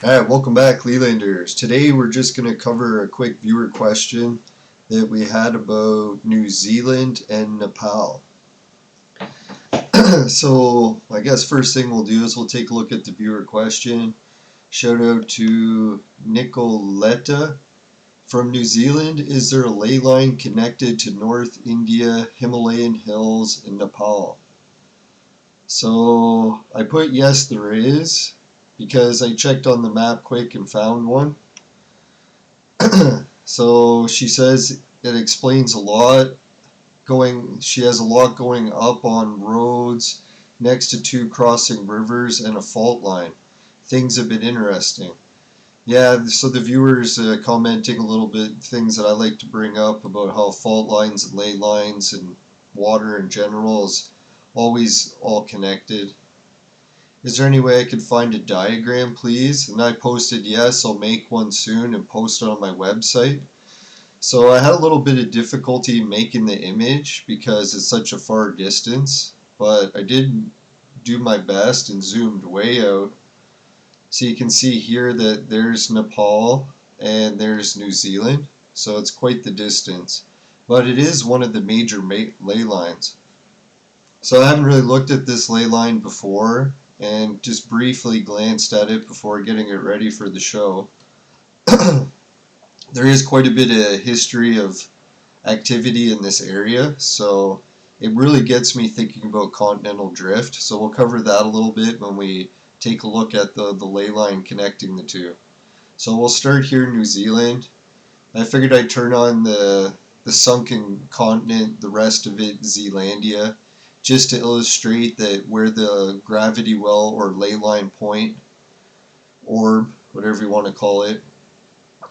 Alright, welcome back, Lelanders. Today we're just going to cover a quick viewer question that we had about New Zealand and Nepal. So, I guess first thing we'll do is we'll take a look at the viewer question. Shout out to Nicoletta from New Zealand. Is there a ley line connected to North India, Himalayan hills, and Nepal? So, I put yes, there is, because I checked on the map quick and found one. So she says it explains a lot. She has a lot going up on roads next to two crossing rivers and a fault line. Things have been interesting. Yeah, so the viewers commenting a little bit things that I like to bring up about how fault lines and ley lines and water in general is always all connected. Is there any way I could find a diagram, please? And I posted yes, I'll make one soon and post it on my website. So I had a little bit of difficulty making the image because it's such a far distance, but I did do my best and zoomed way out. So you can see here that there's Nepal and there's New Zealand, so it's quite the distance. But it is one of the major ley lines. So I haven't really looked at this ley line before and just briefly glanced at it before getting it ready for the show. There is quite a bit of history of activity in this area, so it really gets me thinking about continental drift. So we'll cover that a little bit when we take a look at the ley line connecting the two. So we'll start here in New Zealand. I figured I'd turn on the sunken continent, the rest of it Zealandia, just to illustrate that where the gravity well or ley line point, orb, whatever you want to call it,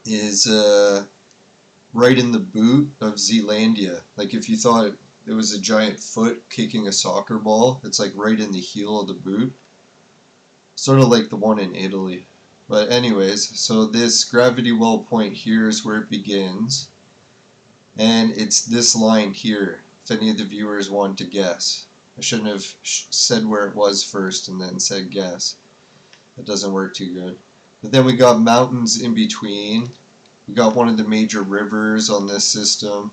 is right in the boot of Zealandia. Like if you thought it was a giant foot kicking a soccer ball, it's like right in the heel of the boot. Sort of like the one in Italy. But anyways, so this gravity well point here is where it begins. And it's this line here, if any of the viewers want to guess. I shouldn't have said where it was first and then said guess. That doesn't work too good. But then we got mountains in between. We got one of the major rivers on this system.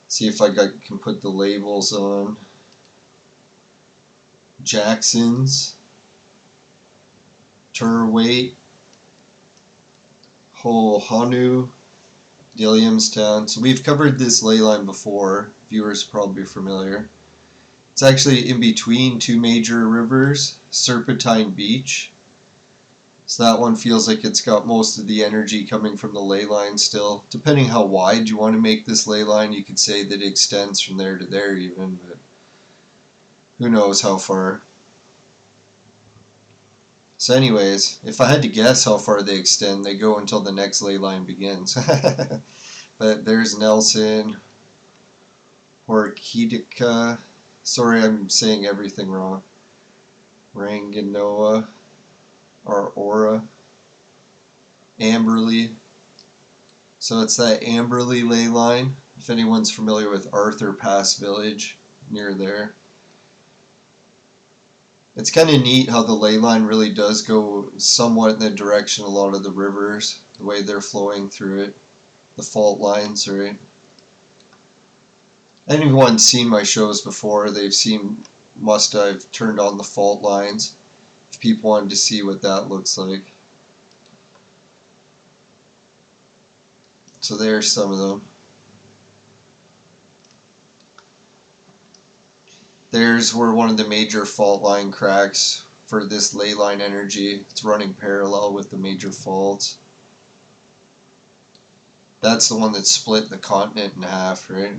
See if I can put the labels on. Jackson's, Turwait, Hohonu, Williamstown. So we've covered this ley line before. Viewers are probably familiar. It's actually in between two major rivers, Serpentine Beach. So that one feels like it's got most of the energy coming from the ley line still. Depending how wide you want to make this ley line, you could say that it extends from there to there even, but who knows how far. So anyways, if I had to guess how far they extend, they go until the next ley line begins. But there's Nelson, Orchidica, sorry I'm saying everything wrong, Ranganoa, Aura, Amberley. So it's that Amberley ley line, if anyone's familiar with Arthur Pass Village, near there. It's kind of neat how the ley line really does go somewhat in the direction of a lot of the rivers, the way they're flowing through it, the fault lines, right? Anyone's seen my shows before, they've seen, must have turned on the fault lines, if people wanted to see what that looks like. So there's some of them. There's where one of the major fault line cracks for this ley line energy. It's running parallel with the major faults. That's the one that split the continent in half, right?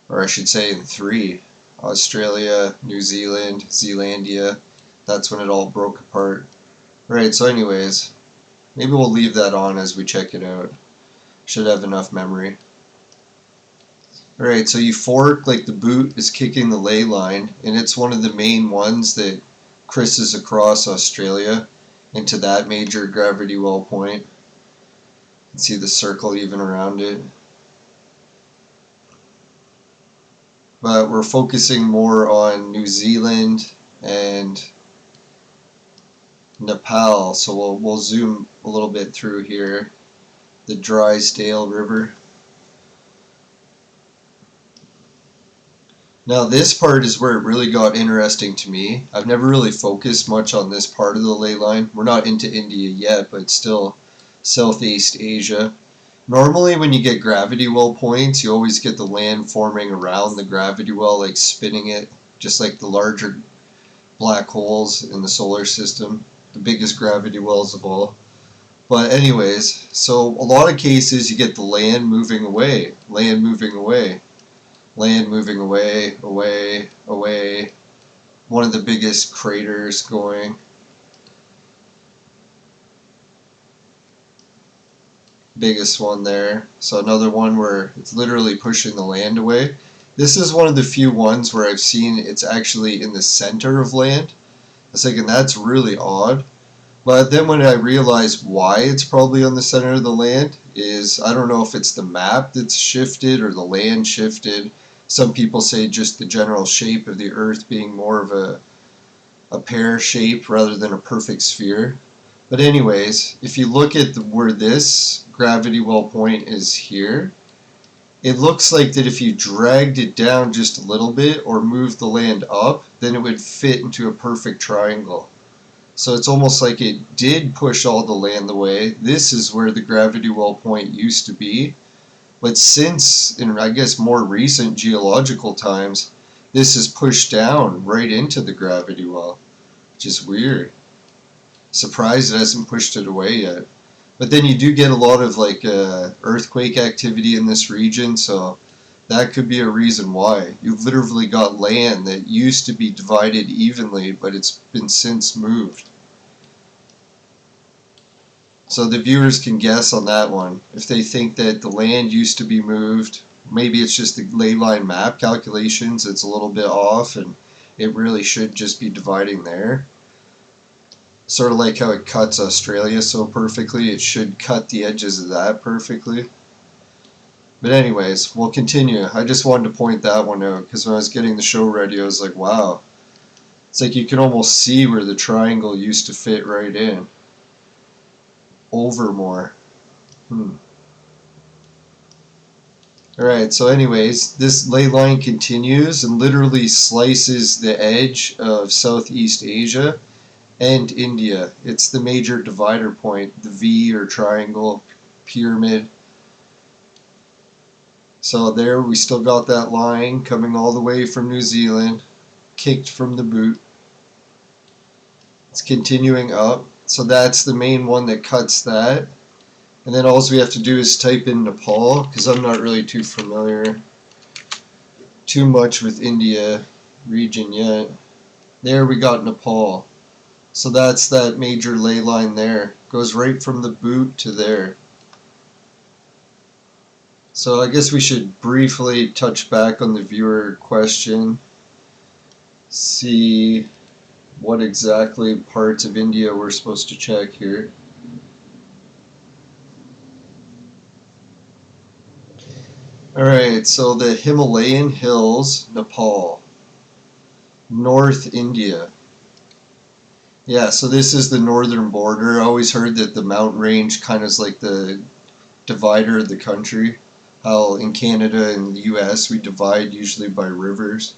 Or I should say in three. Australia, New Zealand, Zealandia. That's when it all broke apart. Right, so anyways, maybe we'll leave that on as we check it out. Should have enough memory. Alright, so you fork, like the boot is kicking the ley line, and it's one of the main ones that crosses across Australia into that major gravity well point. You can see the circle even around it. But we're focusing more on New Zealand and Nepal. So we'll zoom a little bit through here. The Drysdale River. Now this part is where it really got interesting to me. I've never really focused much on this part of the ley line. We're not into India yet, but still Southeast Asia. Normally when you get gravity well points, you always get the land forming around the gravity well, like spinning it, just like the larger black holes in the solar system, the biggest gravity wells of all. But anyways, so a lot of cases you get the land moving away, land moving away. Land moving away, away, away. One of the biggest craters going. Biggest one there. So another one where it's literally pushing the land away. This is one of the few ones where I've seen it's actually in the center of land. I was thinking that's really odd. But then when I realized why it's probably on the center of the land is, I don't know if it's the map that's shifted or the land shifted. Some people say just the general shape of the Earth being more of a pear shape rather than a perfect sphere. But anyways, if you look at where this gravity well point is here, it looks like that if you dragged it down just a little bit or moved the land up, then it would fit into a perfect triangle. So it's almost like it did push all the land away. This is where the gravity well point used to be. But since, in I guess more recent geological times, this is pushed down right into the gravity well, which is weird. Surprised it hasn't pushed it away yet. But then you do get a lot of like earthquake activity in this region, so that could be a reason why. You've literally got land that used to be divided evenly, but it's been since moved. So the viewers can guess on that one. If they think that the land used to be moved, maybe it's just the ley line map calculations, it's a little bit off and it really should just be dividing there. Sort of like how it cuts Australia so perfectly, it should cut the edges of that perfectly. But anyways, we'll continue. I just wanted to point that one out because when I was getting the show ready I was like, wow. It's like you can almost see where the triangle used to fit right in. Overmore. Alright, so anyways, this ley line continues and literally slices the edge of Southeast Asia and India. It's the major divider point, the V or triangle pyramid. So there we still got that line coming all the way from New Zealand, kicked from the boot. It's continuing up. So that's the main one that cuts that. And then all we have to do is type in Nepal, because I'm not really too familiar too much with India region yet. There we got Nepal. So that's that major ley line there. Goes right from the boot to there. So I guess we should briefly touch back on the viewer question. See what exactly parts of India we're supposed to check here. Alright, so the Himalayan hills, Nepal. North India. Yeah, so this is the northern border. I always heard that the mountain range kind of is like the divider of the country. How in Canada and the US we divide usually by rivers.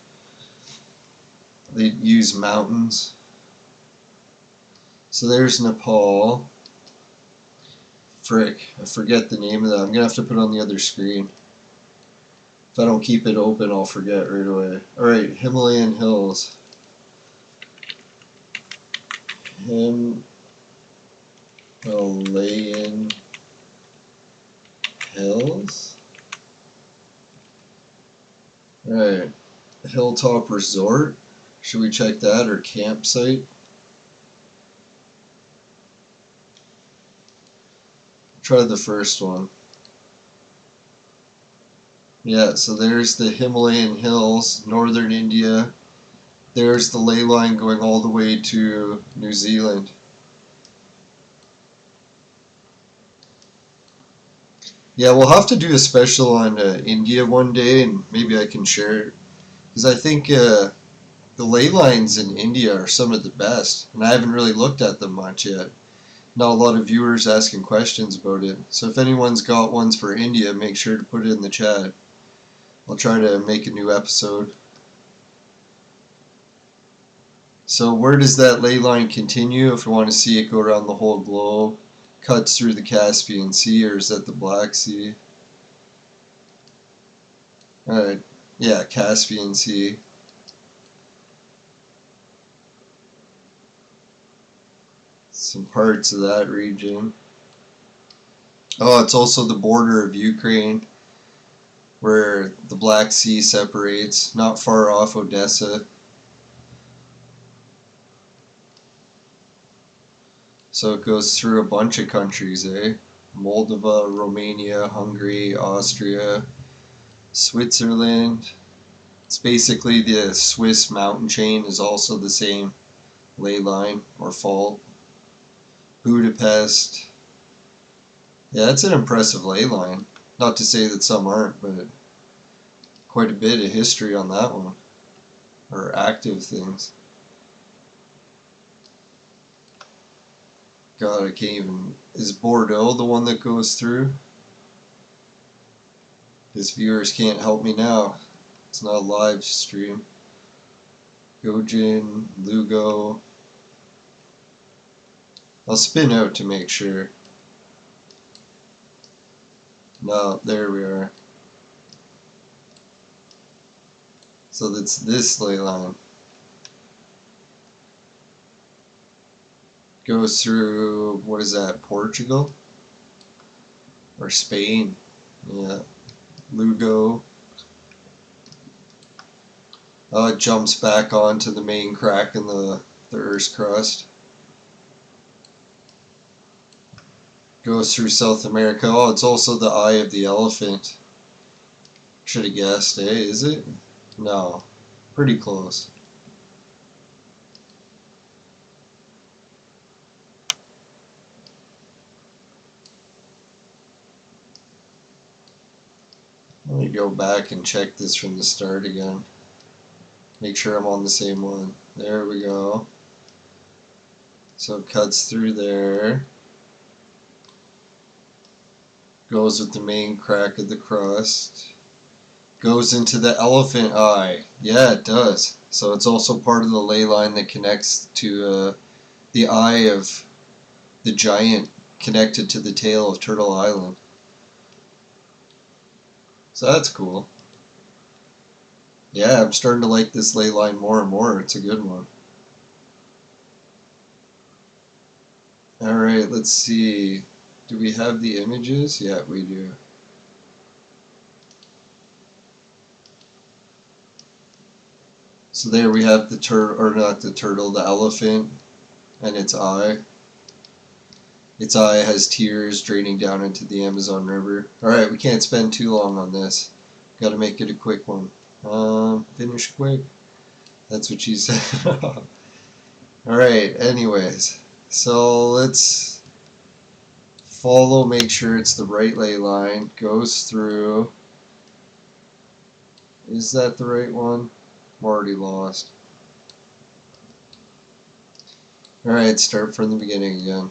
They use mountains. So there's Nepal. Frick, I forget the name of that. I'm going to have to put it on the other screen. If I don't keep it open, I'll forget right away. Alright, Himalayan hills. Himalayan hills? Alright, Hilltop Resort. Should we check that, or campsite? Try the first one. Yeah, so there's the Himalayan hills, northern India. There's the ley line going all the way to New Zealand. Yeah, we'll have to do a special on India one day, and maybe I can share it. Because I think the the ley lines in India are some of the best, and I haven't really looked at them much yet. Not a lot of viewers asking questions about it. So if anyone's got ones for India, make sure to put it in the chat. I'll try to make a new episode. So where does that ley line continue if we want to see it go around the whole globe? Cuts through the Caspian Sea, or is that the Black Sea? Alright, yeah, Caspian Sea. Some parts of that region. Oh, it's also the border of Ukraine, where the Black Sea separates, not far off Odessa. So it goes through a bunch of countries, eh? Moldova, Romania, Hungary, Austria, Switzerland. It's basically the Swiss mountain chain is also the same ley line or fault. Budapest. Yeah, that's an impressive ley line. Not to say that some aren't, but quite a bit of history on that one. Or active things. God, I can't even... Is Bordeaux the one that goes through? Because viewers can't help me now. It's not a live stream. Gojin, Lugo. I'll spin out to make sure. No, there we are. So that's this ley line. Goes through, what is that, Portugal? Or Spain? Yeah. Lugo. Oh, it jumps back onto the main crack in the Earth's crust. Goes through South America. Oh, it's also the eye of the elephant. Should have guessed, eh? Is it? No. Pretty close. Let me go back and check this from the start again. Make sure I'm on the same one. There we go. So it cuts through there. Goes with the main crack of the crust. Goes into the elephant eye. Yeah, it does. So it's also part of the ley line that connects to the eye of the giant connected to the tail of Turtle Island. So that's cool. Yeah, I'm starting to like this ley line more and more. It's a good one. Alright, let's see. Do we have the images? Yeah, we do. So there we have the turtle, or not the turtle, the elephant and its eye. Its eye has tears draining down into the Amazon River. Alright, we can't spend too long on this. Gotta make it a quick one. Finish quick. That's what she said. Alright, anyways. So let's follow, make sure it's the right ley line. Goes through. Is that the right one? I'm already lost. Alright, start from the beginning again.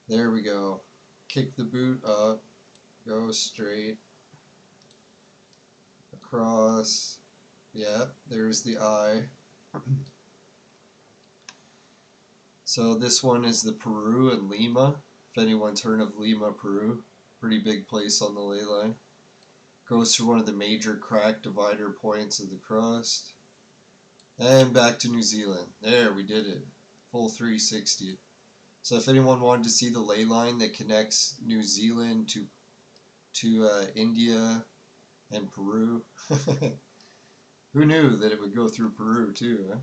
There we go. Kick the boot up. Go straight. Across. Yep, there's the eye. So this one is the Peru and Lima. If anyone's heard of Lima, Peru. Pretty big place on the ley line. Goes through one of the major crack divider points of the crust. And back to New Zealand. There, we did it. Full 360. So if anyone wanted to see the ley line that connects New Zealand to India and Peru. Who knew that it would go through Peru too, huh?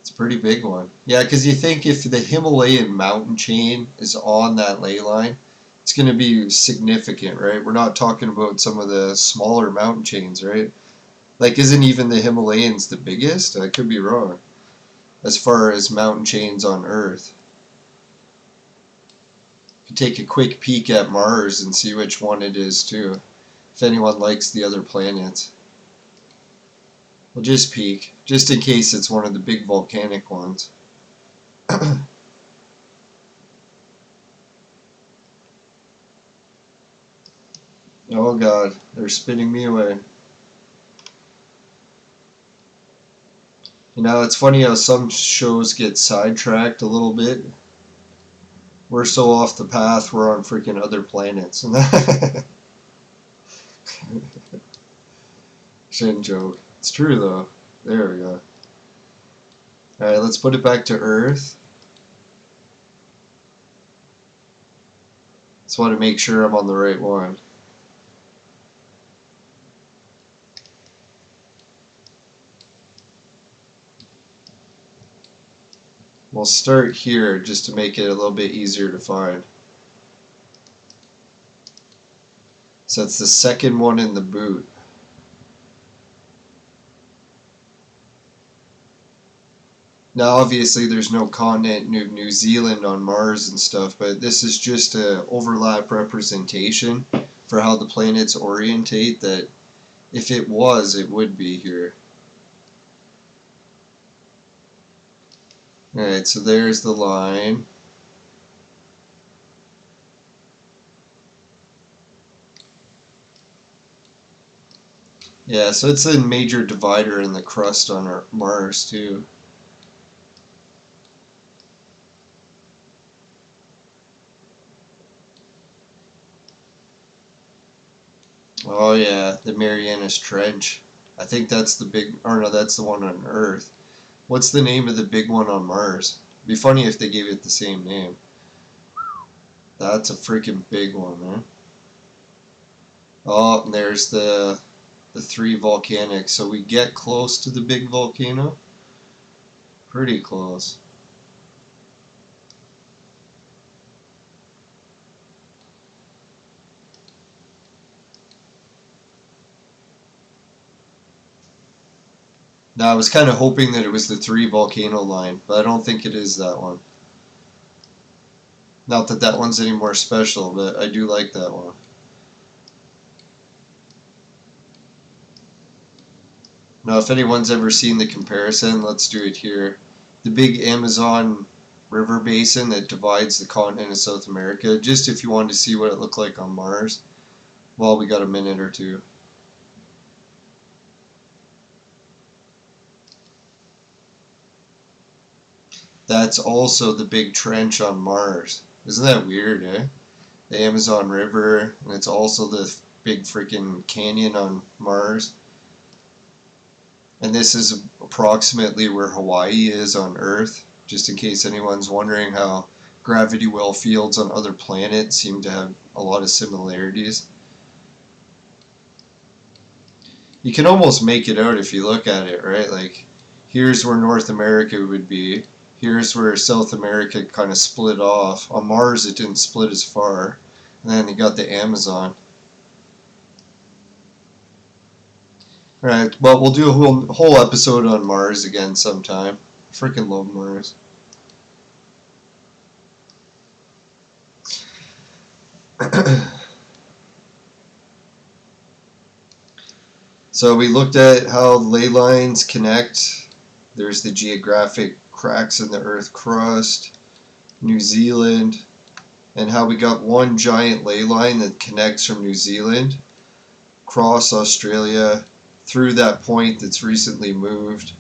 It's a pretty big one. Yeah, because you think if the Himalayan mountain chain is on that ley line, it's going to be significant, right? We're not talking about some of the smaller mountain chains, right? Like, isn't even the Himalayans the biggest? I could be wrong. As far as mountain chains on Earth. You take a quick peek at Mars and see which one it is too. If anyone likes the other planets. We'll just peek, just in case it's one of the big volcanic ones. Oh god, they're spinning me away. You know, it's funny how some shows get sidetracked a little bit. We're so off the path, we're on freaking other planets. Shouldn't joke. It's true though. There we go. Alright, let's put it back to Earth. Just want to make sure I'm on the right one. We'll start here just to make it a little bit easier to find. So it's the second one in the boot. Now obviously there's no continent New Zealand on Mars and stuff, but this is just an overlap representation for how the planets orientate, that if it was, it would be here. Alright, so there's the line. Yeah, so it's a major divider in the crust on our Mars too. Oh yeah, the Marianas Trench. I think that's the big, or no, that's the one on Earth. What's the name of the big one on Mars? It'd be funny if they gave it the same name. That's a freaking big one, man. Oh, and there's the three volcanics. So we get close to the big volcano. Pretty close. Now I was kind of hoping that it was the three volcano line, but I don't think it is that one. Not that that one's any more special, but I do like that one. Now if anyone's ever seen the comparison, let's do it here. The big Amazon river basin that divides the continent of South America, just if you wanted to see what it looked like on Mars. Well, we got a minute or two. That's also the big trench on Mars. Isn't that weird, eh? The Amazon River, and it's also the big freaking canyon on Mars. And this is approximately where Hawaii is on Earth, just in case anyone's wondering how gravity well fields on other planets seem to have a lot of similarities. You can almost make it out if you look at it, right? Like, here's where North America would be. Here's where South America kind of split off. On Mars, it didn't split as far. And then you got the Amazon. Alright, well, we'll do a whole episode on Mars again sometime. I freaking love Mars. So we looked at how ley lines connect. There's the geographic cracks in the Earth crust, New Zealand, and how we got one giant ley line that connects from New Zealand across Australia through that point that's recently moved.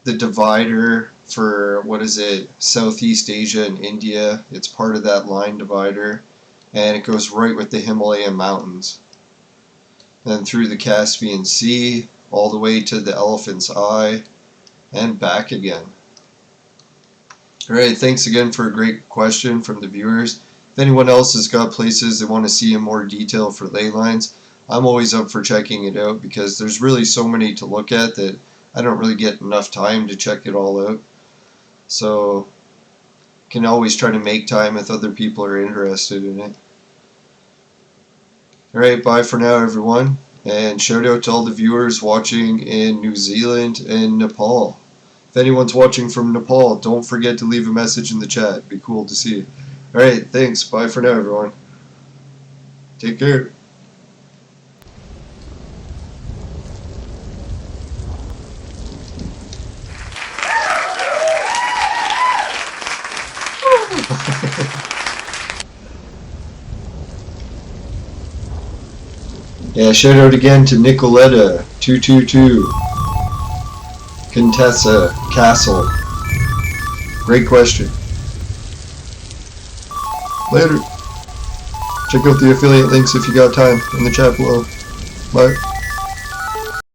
The divider for, what is it, Southeast Asia and India, it's part of that line divider, and it goes right with the Himalayan mountains. Then through the Caspian Sea, all the way to the Elephant's Eye, and back again. Alright, thanks again for a great question from the viewers. If anyone else has got places they want to see in more detail for ley lines, I'm always up for checking it out, because there's really so many to look at that I don't really get enough time to check it all out. So, can always try to make time if other people are interested in it. Alright, bye for now everyone, and shout out to all the viewers watching in New Zealand and Nepal. If anyone's watching from Nepal, don't forget to leave a message in the chat. It'd be cool to see. Alright, thanks. Bye for now everyone. Take care. Yeah, shout out again to Nicoletta222, Contessa Castle. Great question. Later. Check out the affiliate links if you got time in the chat below. Bye.